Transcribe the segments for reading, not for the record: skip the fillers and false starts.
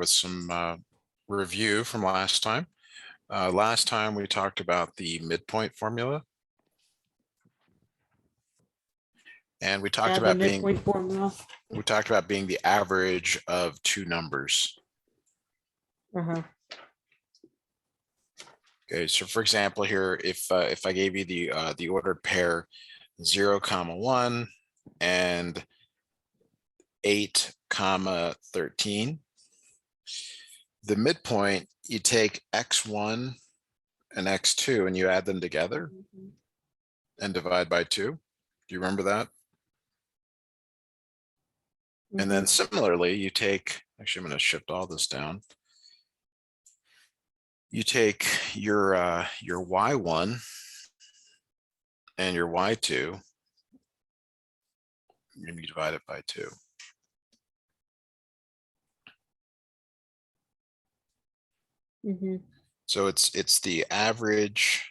with some review from last time. Last time we talked about the midpoint formula. And we talked about being the average of two numbers. Okay, so for example here, if I gave you the ordered pair 0, 1 and 8, 13, the midpoint, you take x1 and x2 and you add them together and divide by 2. Do you remember that? And then similarly, you take, actually, I'm going to shift all this down. You take your y1 and your y2, and you divide it by 2. So it's the average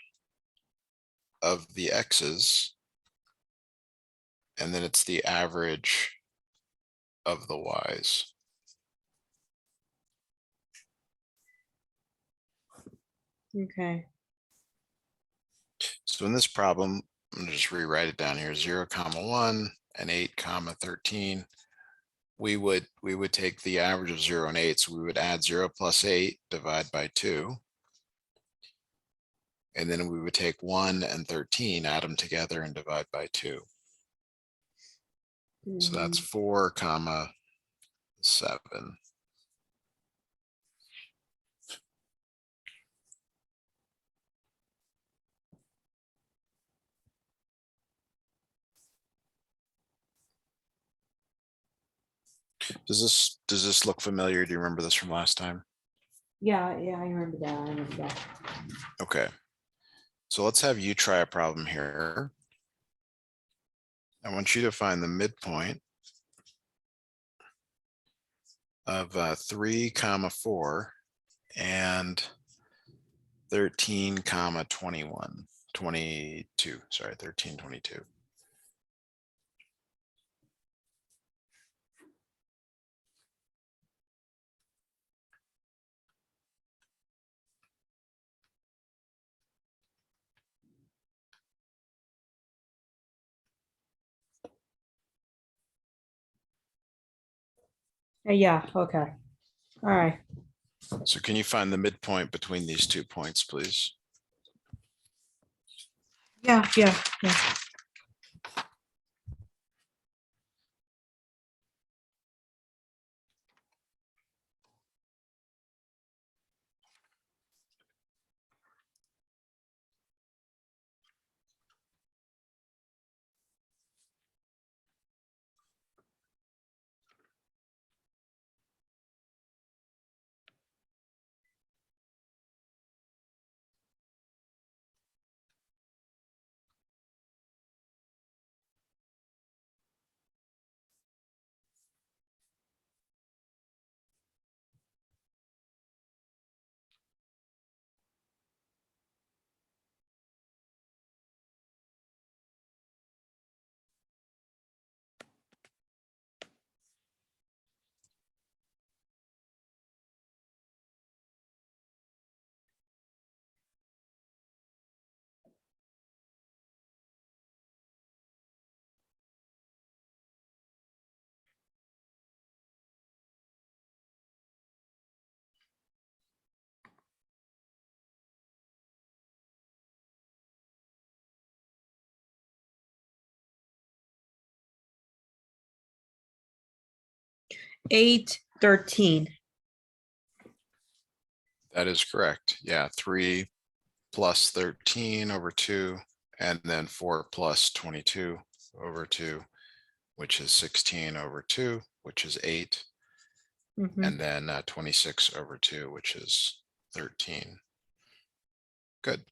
of the x's, and then it's the average of the y's. Okay. So in this problem, I'm gonna just rewrite it down here, 0, 1 and 8, 13. We would take the average of 0 and 8, so we would add 0 plus 8, divide by 2. And then we would take 1 and 13, add them together and divide by 2. So that's 4, 7. Does this look familiar? Do you remember this from last time? Yeah, I remember that. Okay. So let's have you try a problem here. I want you to find the midpoint of 3, 4 and 13, 22. Sorry, 13, 22. Yeah, okay. All right. So can you find the midpoint between these 2 points, please? Yeah. Eight, 13. That is correct. Yeah, 3 plus 13 over 2, and then 4 plus 22 over 2, which is 16 over 2, which is 8. And then 26 over 2, which is 13. Good.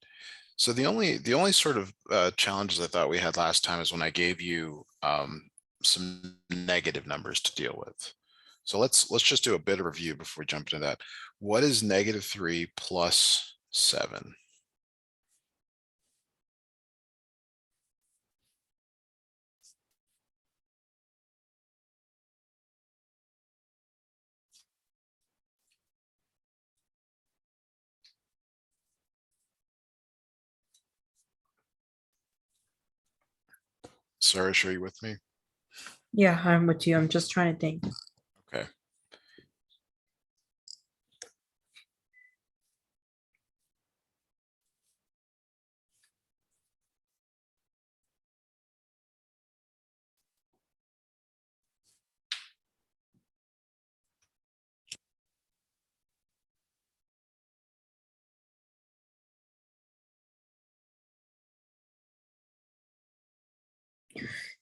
So the only sort of challenges I thought we had last time is when I gave you some negative numbers to deal with. So let's just do a bit of review before we jump into that. What is -3 plus 7? Sourish, are you with me? Yeah, I'm with you. I'm just trying to think. Okay.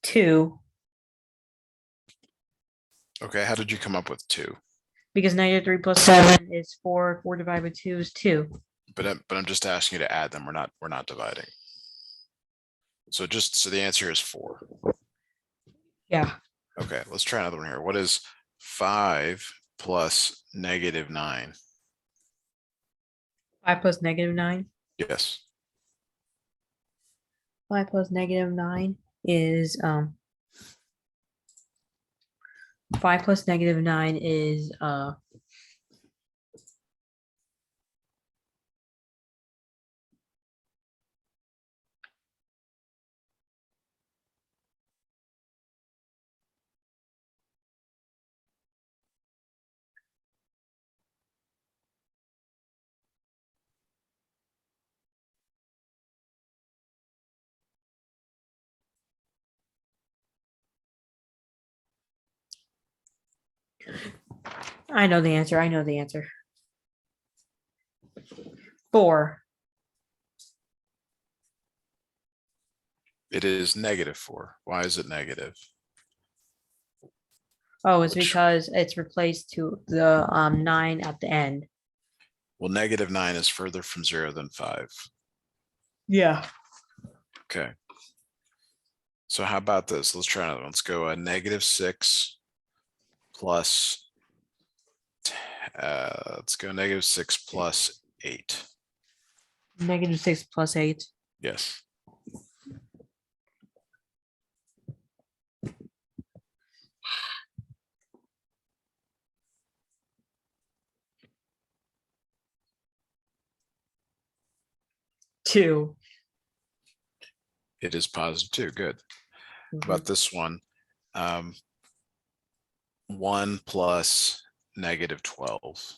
Two, Okay, how did you come up with 2? because -3 plus 7 is 4. 4 divided by 2 is 2. But I'm just asking you to add them. We're not dividing. So the answer is 4. Yeah. Okay, let's try another one here. What is 5 plus -9? 5 plus -9. Yes. 5 plus -9 is 5 plus -9 is I know the answer. I know the answer. 4. It is -4. Why is it negative? Oh, it's Which- because it's replaced to the 9 at the end. Well, -9 is further from 0 than 5. Yeah. Okay. So how about this? Let's try another one. Let's go -6 plus, let's go -6 plus 8. -6 plus 8. Yes. Two. It is +2. Good. Mhm. About this one, 1 plus -12.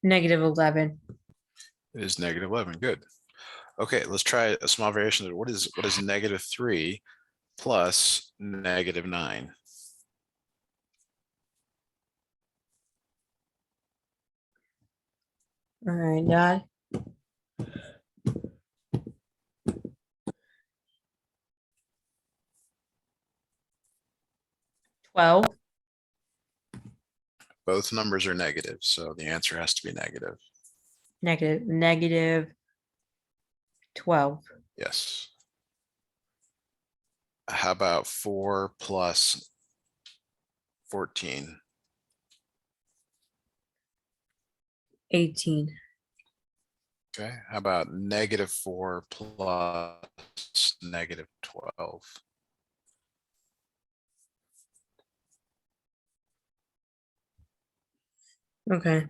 -11. It is -11. Good. Okay, let's try a small variation. What is -3 plus -9? All right, Dad. 12. Both numbers are negative, so the answer has to be negative. -12. Yes. How about 4 plus 14? 18. Okay, how about -4 plus -12? Okay.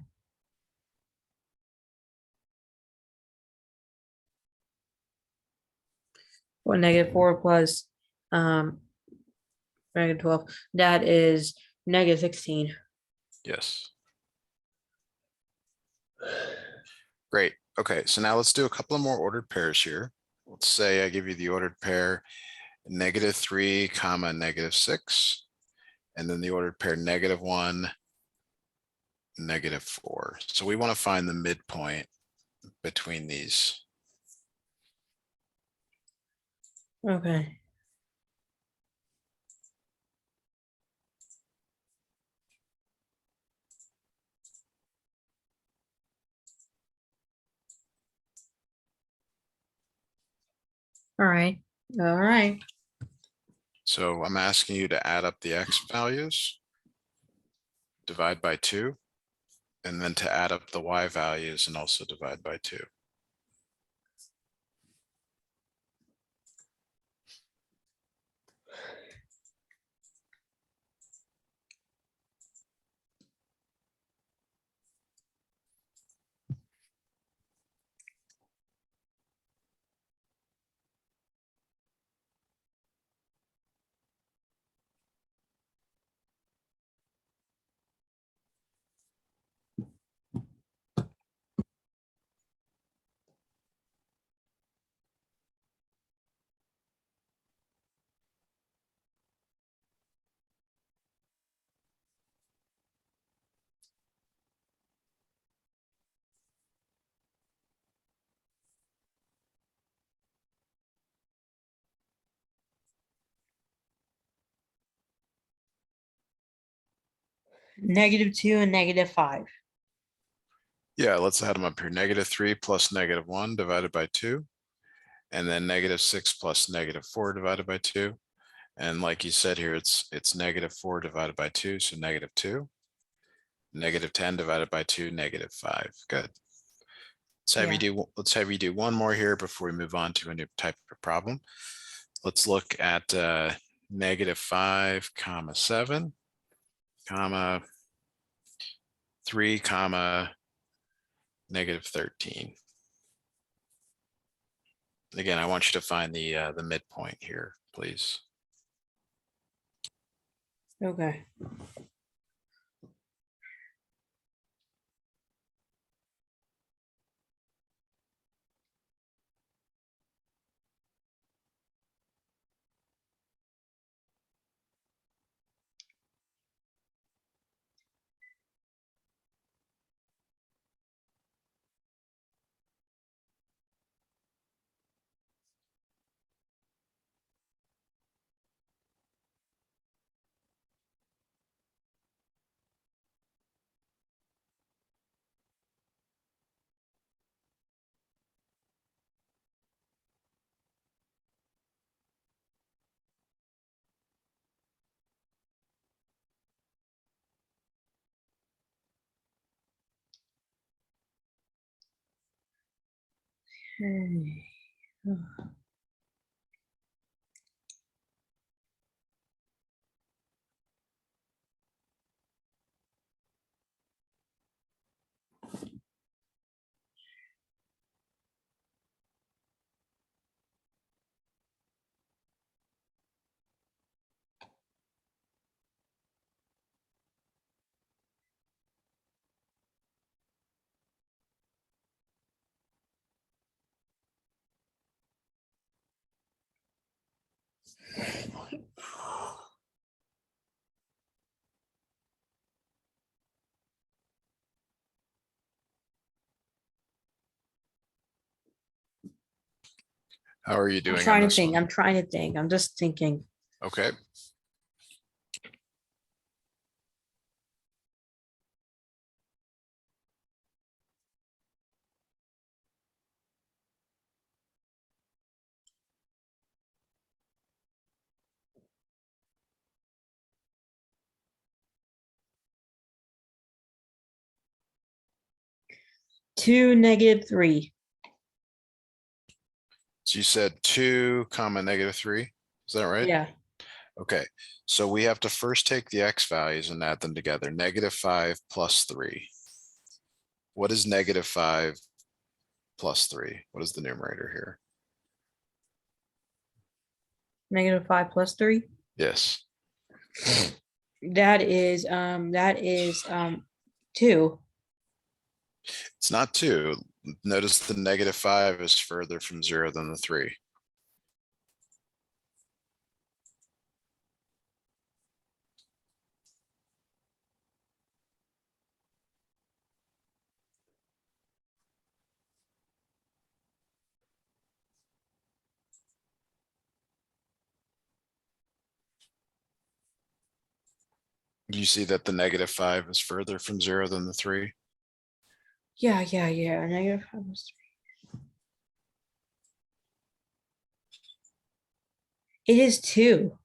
Well, -4 plus -12. That is -16. Yes. Great. Okay, so now let's do a couple of more ordered pairs here. Let's say I give you the ordered pair -3, comma -6, and then the ordered pair -1, -4. So we want to find the midpoint between these. Okay. All right. All right. So I'm asking you to add up the X values, divide by 2, and then to add up the Y values and also divide by 2. -2 and -5. Yeah, let's add them up here. -3 plus -1 divided by 2. And then -6 plus -4 divided by 2. And like you said here, it's -4 divided by 2, so -2. -10 divided by 2, -5. Good. Let's have you do one more here before we move on to a new type of problem. Let's look at -5, comma 7, comma 3, comma -13. Again, I want you to find the midpoint here, please. Okay. Okay. How are you I'm doing on trying to this think. one? I'm trying to think. I'm just thinking. Okay. Two -3. So you said 2, comma -3. Is that right? Yeah. Okay. So we have to first take the X values and add them together. -5 plus 3. What is -5 plus 3? What is the numerator here? -5 plus 3. Yes. That is 2. It's not 2. Notice the -5 is further from 0 than the 3. You see that the -5 is further from 0 than the 3? Yeah. -5 plus 3. It is 2.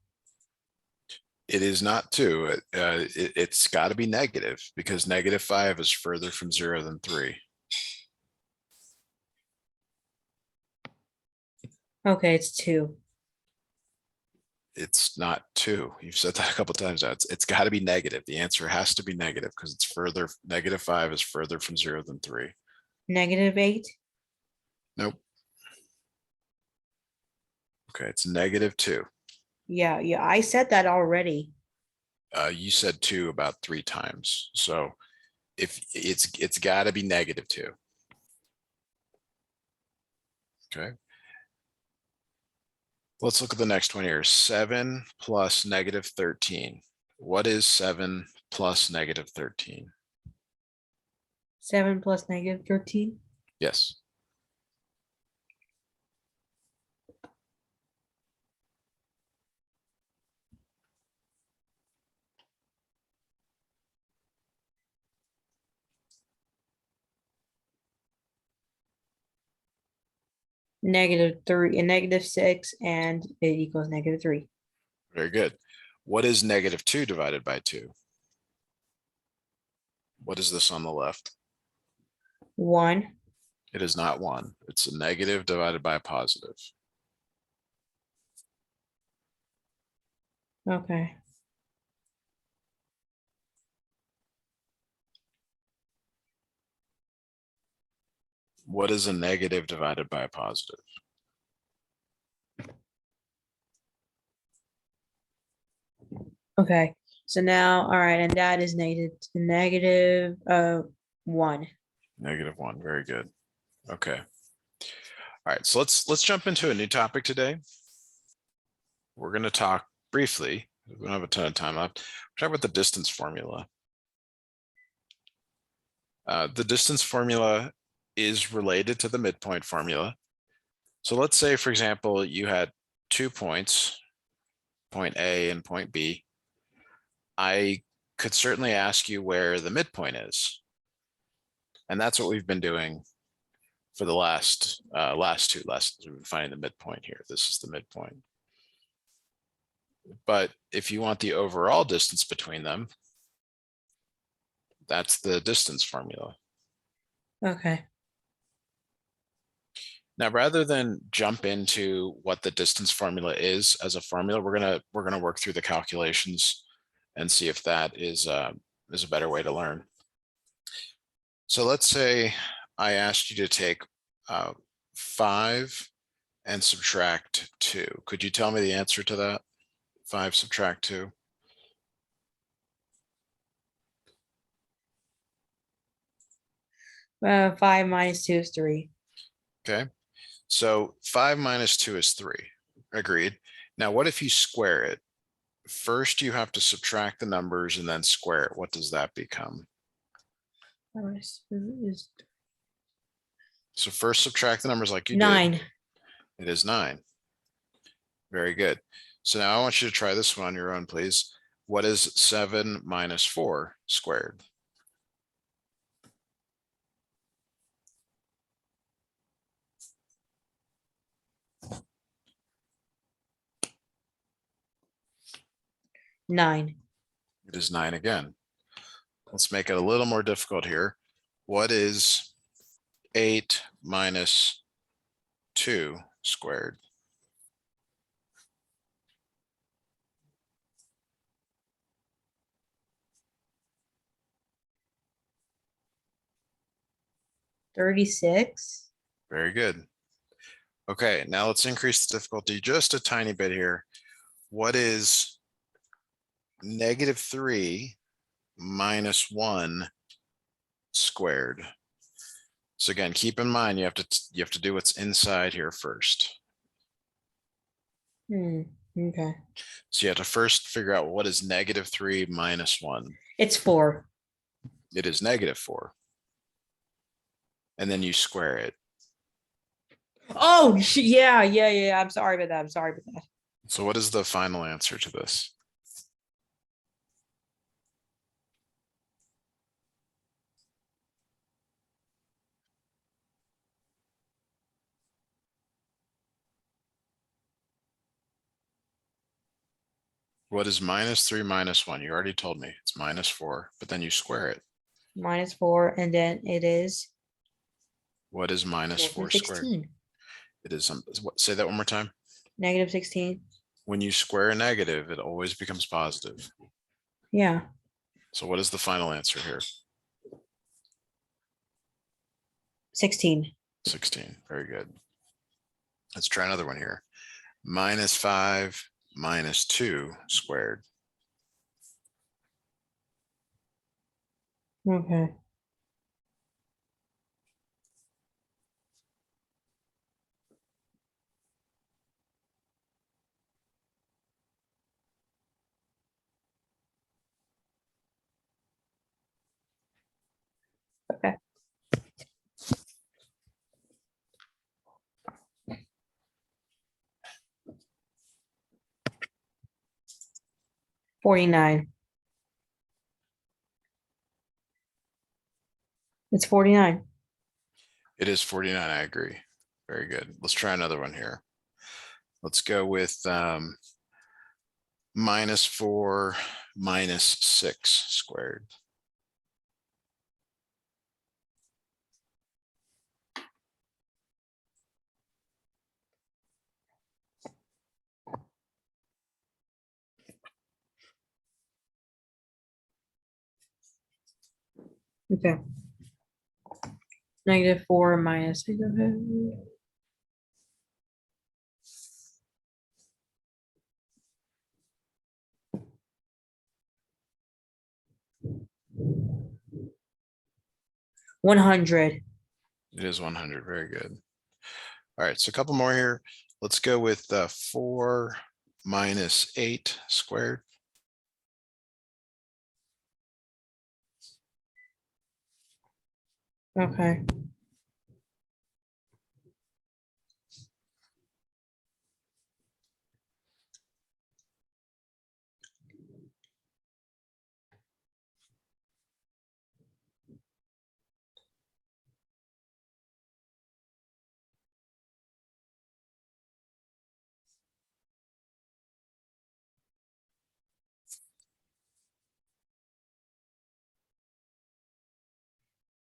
It is not 2. It's got to be negative because -5 is further from 0 than 3. Okay, it's 2. It's not 2. You've said that a couple times now. It's got to be negative. The answer has to be negative because it's further. -5 is further from 0 than 3. -8. Nope. Okay, it's -2. Yeah, I said that already. You said 2 about 3 times. So if it's got to be -2. Okay. Let's look at the next one here. 7 plus -13. What is 7 plus -13? 7 plus -13. Yes. -3 and -6, and it equals -3. Very good. What is -2 divided by 2? What is this on the left? 1. It is not 1. It's a negative divided by a positive. Okay. What is a negative divided by a positive? Okay. So now, all right, and that is negative 1. -1. Very good. Okay. All right. So let's jump into a new topic today. We're going to talk briefly. We don't have a ton of time left. We're talking about the distance formula. The distance formula is related to the midpoint formula. So let's say, for example, you had 2 points, point A and point B. I could certainly ask you where the midpoint is. And that's what we've been doing for the last 2 lessons. We've been finding the midpoint here. This is the midpoint. But if you want the overall distance between them, that's the distance formula. Okay. Now, rather than jump into what the distance formula is as a formula, we're gonna work through the calculations and see if that is a better way to learn. So let's say I asked you to take 5 and subtract 2. Could you tell me the answer to that? 5 subtract 2. Uh, 5 minus 2 is 3. Okay. So 5 minus 2 is 3. Agreed. Now, what if you square it? First, you have to subtract the numbers and then square it. What does that become? So first subtract the numbers like you did. 9. It is 9. Very good. So now I want you to try this one on your own, please. What is 7 minus 4 squared? Nine. It is 9 again. Let's make it a little more difficult here. What is 8 minus 2 squared? $36. Very good. Okay, now let's increase the difficulty just a tiny bit here. What is -3 minus 1 squared? So again, keep in mind you have to do what's inside here first. Okay. So you have to first figure out what is -3 minus 1. It's 4. It is -4. And then you square it. Oh, yeah. I'm sorry about that. So what is the final answer to this? What is -3 minus 1? You already told me it's -4, but then you square it. -4, and then it is What is -4 squared? -16. It is say that one more time. -16. When you square a negative, it always becomes positive. Yeah. So what is the final answer here? 16. 16. Very good. Let's try another one here. -5 minus 2 squared. Okay. Okay. $49. It's 49. It is 49. I agree. Very good. Let's try another one here. Let's go with -4 minus 6 squared. Okay. -4 minus 6. Okay. $100. It is 100. Very good. All right, so a couple more here. Let's go with 4 minus 8 squared. Okay.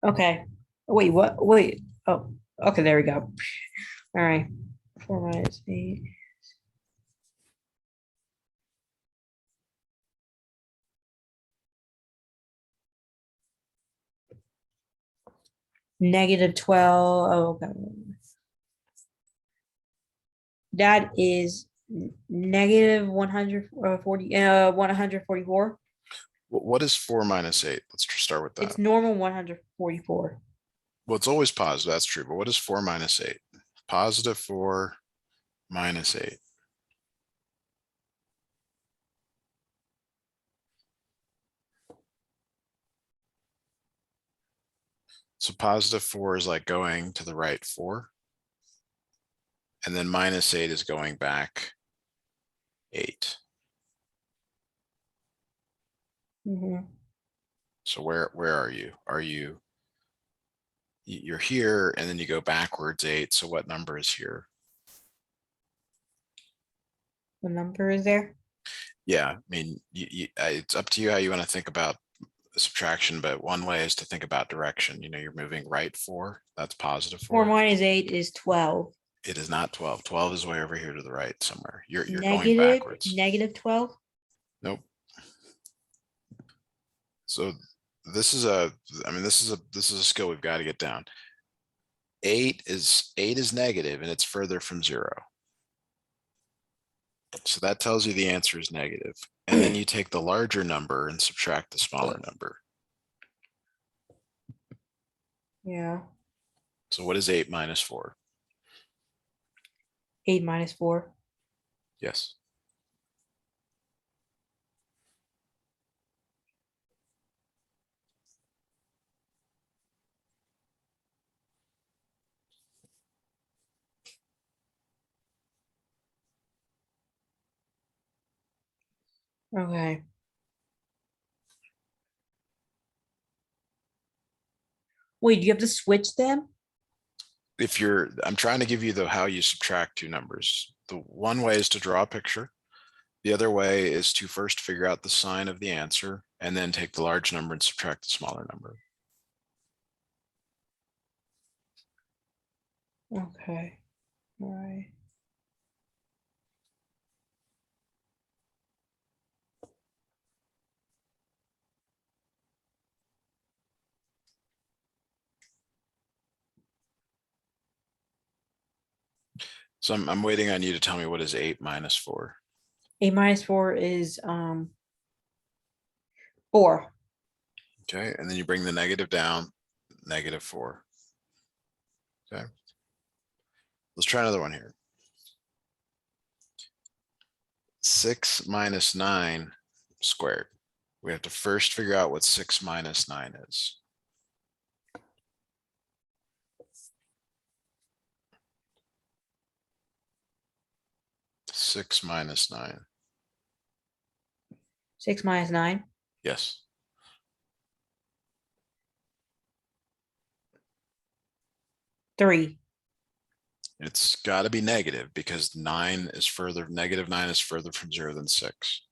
Okay. Wait, what? Wait. Oh, okay, there we go. All right. 4 minus 8. -12. Oh, okay. That is negative 144. What is 4 minus 8? Let's start with that. It's normal 144. Well, it's always positive. That's true. But what is 4 minus 8? Positive 4 minus 8. So positive 4 is like going to the right 4. And then -8 is going back 8. Mhm. So where are you? You're here and then you go backwards 8. So what number is here? What number is there? Yeah, I mean, it's up to you how you want to think about subtraction, but one way is to think about direction. You're moving right 4. That's positive 4 4. minus 8 is 12. It is not 12. 12 is way over here to the right somewhere. You're going Negative, backwards. -12. Nope. So this is a skill we've got to get down. 8 is negative and it's further from 0. So that tells you the answer is negative. And then you take the larger number and subtract the smaller number. Yeah. So what is 8 minus 4? 8 minus 4. Yes. Okay. Wait, do you have to switch them? I'm trying to give you how you subtract two numbers. The one way is to draw a picture. The other way is to first figure out the sign of the answer and then take the large number and subtract the smaller number. Okay, all right. So I'm waiting on you to tell me what is 8 minus 4. 8 - 4 is 4. Okay, and then you bring the negative down, -4. Okay. Let's try another one here. 6 minus 9 squared. We have to first figure out what 6 minus 9 is. Six minus 9. 6 minus 9. Yes. Three. It's got to be negative because -9 is further from 0 than 6.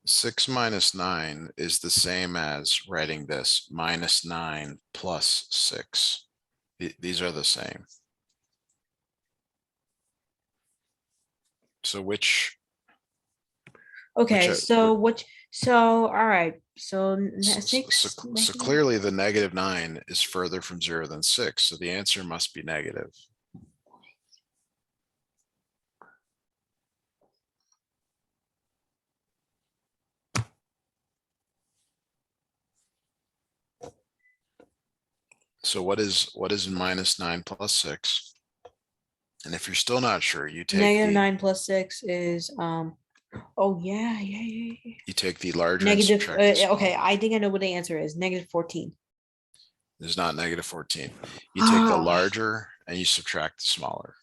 Six minus 9 is the same as writing this -9 plus 6. These are the same. So Okay, Which, so what? So all right. So so, six. so clearly the -9 is further from 0 than 6. So the answer must be negative. So what is -9 plus 6? And if you're still not sure, you take -9 plus 6 is Oh yeah. you take the larger and Negative. subtract the smaller. Okay, I think I know what the answer is. -14. It's not -14. You take the Ah, larger and you subtract the smaller.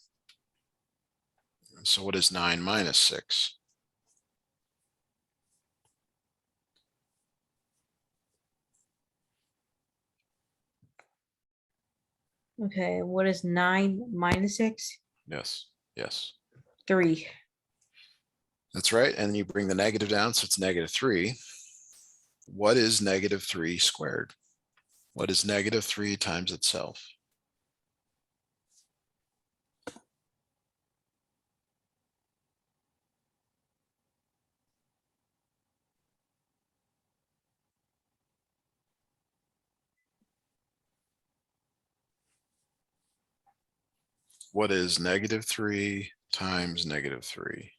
So what is 9 minus 6? okay, what is 9 minus 6? Yes, yes. 3. That's right. And you bring the negative down, so it's -3. What is -3 squared? What is -3 times itself? What is -3 times -3?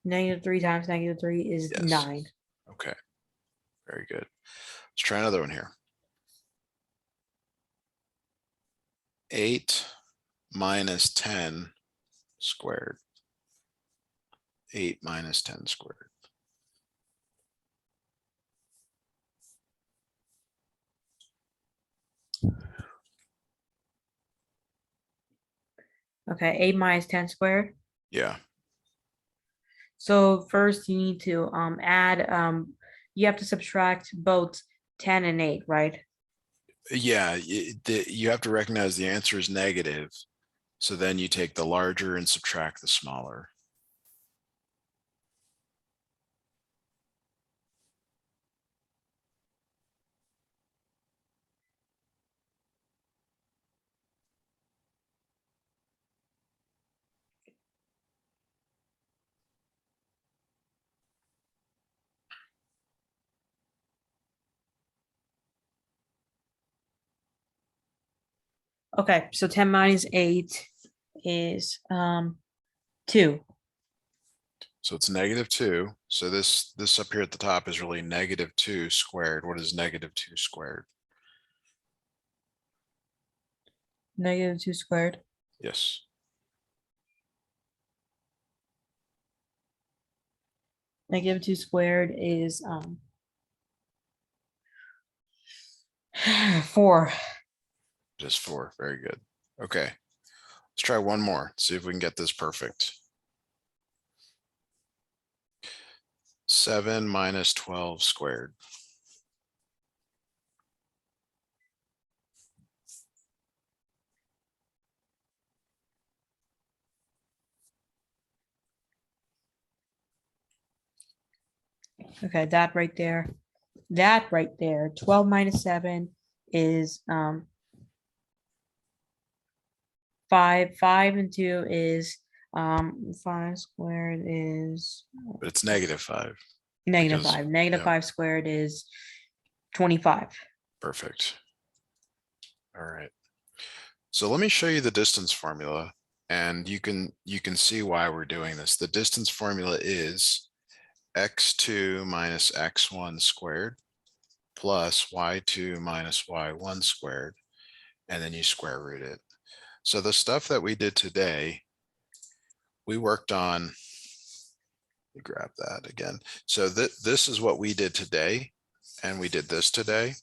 -3 times -3 is Yes. 9. Okay, very good. Let's try another one here. 8 minus 10 squared. 8 minus 10 squared. Okay, 8 minus 10 squared. Yeah, So first you need to add you have to subtract both 10 and 8, right? yeah. You have to recognize the answer is negative. So then you take the larger and subtract the smaller. Okay, so 10 minus 8 is 2. So it's -2. So this up here at the top is really -2 squared. What is -2 squared? -2 squared. Yes. -2 squared is 4. Just 4. Very good. Okay. Let's try one more. See if we can get this perfect. 7 minus 12 squared. Okay, that right there. That right there. 12 minus 7 is 5. 5 and 2 is 5 squared is But it's -5. negative because- 5. Negative yeah. 5 squared is 25. Perfect. All right. So let me show you the distance formula, and you can see why we're doing this. The distance formula is x2 minus x1 squared plus y2 minus y1 squared, and then you square root it. So the stuff that we did today, we worked on, let me grab that again. So this is what we did today, and we did this today.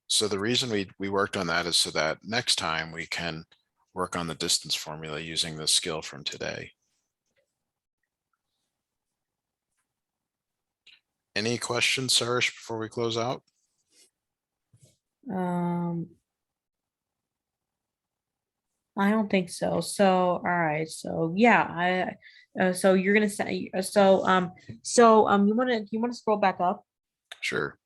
So the reason we worked on that is so that next time we can work on the distance formula using the skill from today. Any questions, Sourish, before we close out? I don't think so. So, all right. So, yeah, so you're gonna say, you want to scroll back up. Sure.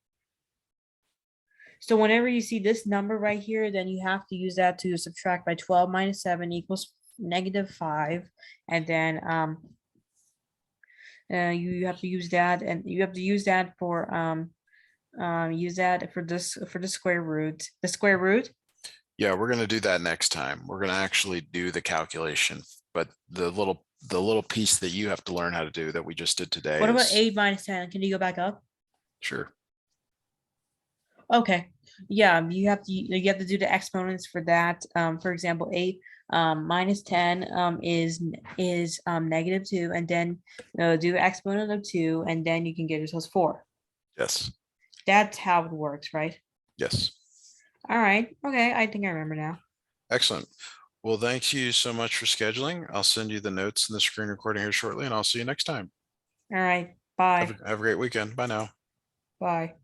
So whenever you see this number right here, then you have to use that to subtract by 12 minus 7 equals -5, and then you have to use that, and you have to use that for the square root. The square root. Yeah, we're going to do that next time. We're going to actually do the calculation, but the little piece that you have to learn how to do that we just did today What about is 8 minus 10? Can you go back up? sure. Okay. Yeah, you have to do the exponents for that. For example, 8 minus 10 is -2, and then do the exponent of 2, and then you can get yourselves 4. Yes. That's how it works, right? Yes. All right. Okay, I think I remember now. Excellent. Well, thank you so much for scheduling. I'll send you the notes and the screen recording here shortly, and I'll see you next time. All right. Have Bye. a great weekend. Bye now. Bye.